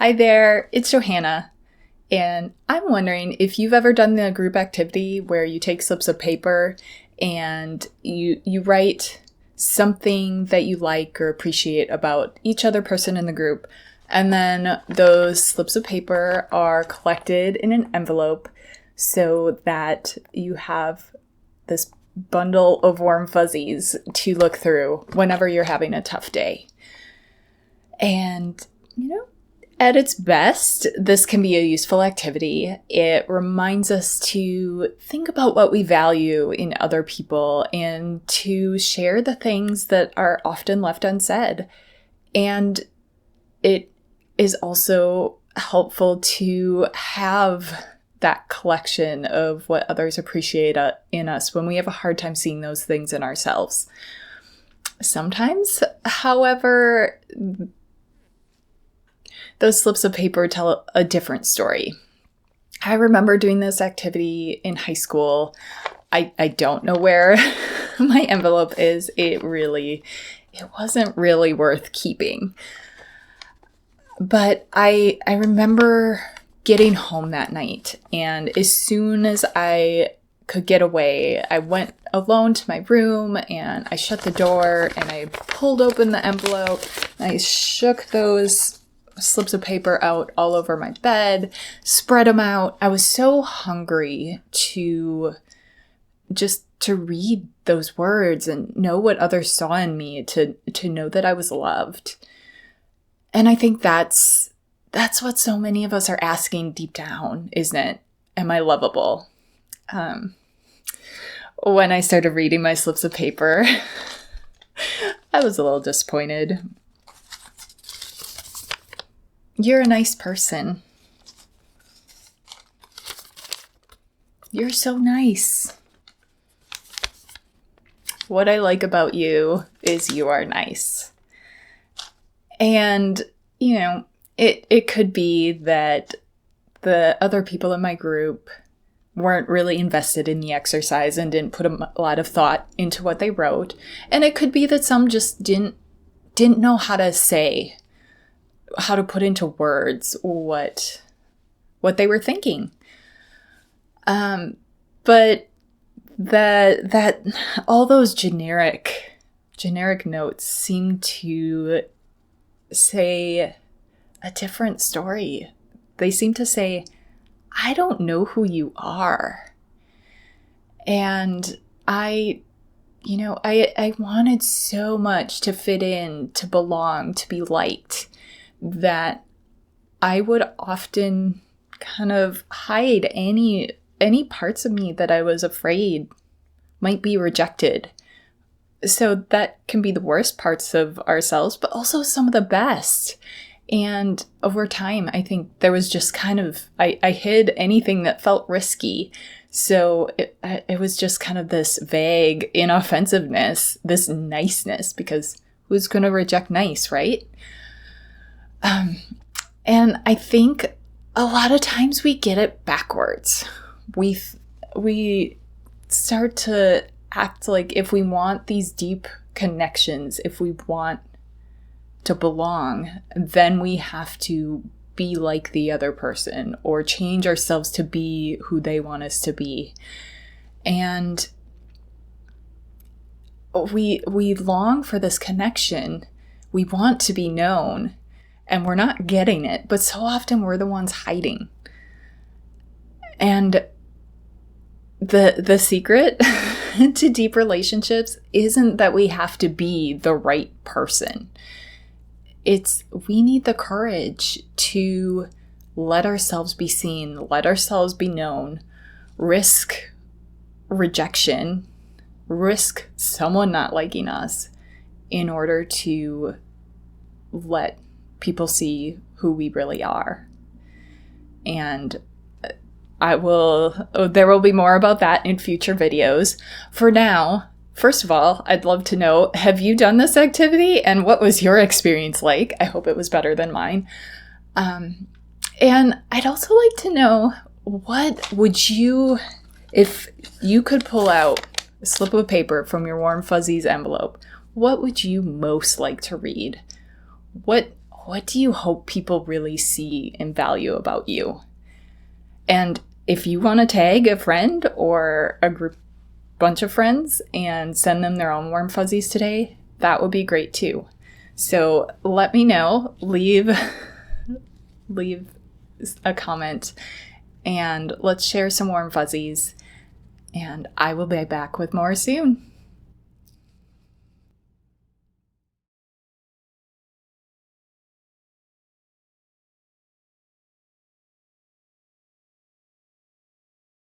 Hi there, it's Johanna, and I'm wondering if you've ever done the group activity where you take slips of paper and you write something that you like or appreciate about each other person in the group, and then those slips of paper are collected in an envelope so that you have this bundle of warm fuzzies to look through whenever you're having a tough day. And, at its best, this can be a useful activity. It reminds us to think about what we value in other people and to share the things that are often left unsaid. And it is also helpful to have that collection of what others appreciate in us when we have a hard time seeing those things in ourselves. Sometimes, however, those slips of paper tell a different story. I remember doing this activity in high school. I don't know where my envelope is. It wasn't really worth keeping. But I remember getting home that night, and as soon as I could get away, I went alone to my room and I shut the door and I pulled open the envelope and I shook those slips of paper out all over my bed, spread them out. I was so hungry to read those words and know what others saw in me, to know that I was loved. And I think that's what so many of us are asking deep down, isn't it? Am I lovable? When I started reading my slips of paper, I was a little disappointed. You're a nice person. You're so nice. What I like about you is you are nice. And, it could be that the other people in my group weren't really invested in the exercise and didn't put a lot of thought into what they wrote. And it could be that some just didn't know how to put into words what they were thinking. But that all those generic notes seem to say a different story. They seem to say, I don't know who you are. And I wanted so much to fit in, to belong, to be liked, that I would often kind of hide any parts of me that I was afraid might be rejected. So that can be the worst parts of ourselves, but also some of the best. And over time, I think there was just kind of, I hid anything that felt risky. So it was just kind of this vague inoffensiveness, this niceness, because who's going to reject nice, right? And I think a lot of times we get it backwards. We start to act like if we want these deep connections, if we want to belong, then we have to be like the other person or change ourselves to be who they want us to be. And we long for this connection. We want to be known, and we're not getting it, but so often we're the ones hiding. And the secret to deep relationships isn't that we have to be the right person. It's we need the courage to let ourselves be seen, let ourselves be known, risk rejection, risk someone not liking us in order to let people see who we really are. And there will be more about that in future videos. For now, first of all, I'd love to know, have you done this activity and what was your experience like? I hope it was better than mine. And I'd also like to know, what would you, if you could pull out a slip of paper from your Warm Fuzzies envelope, what would you most like to read? What what do you hope people really see and value about you? And if you want to tag a friend or a bunch of friends and send them their own warm fuzzies today, that would be great too. So let me know, leave a comment, and let's share some warm fuzzies. And I will be back with more soon.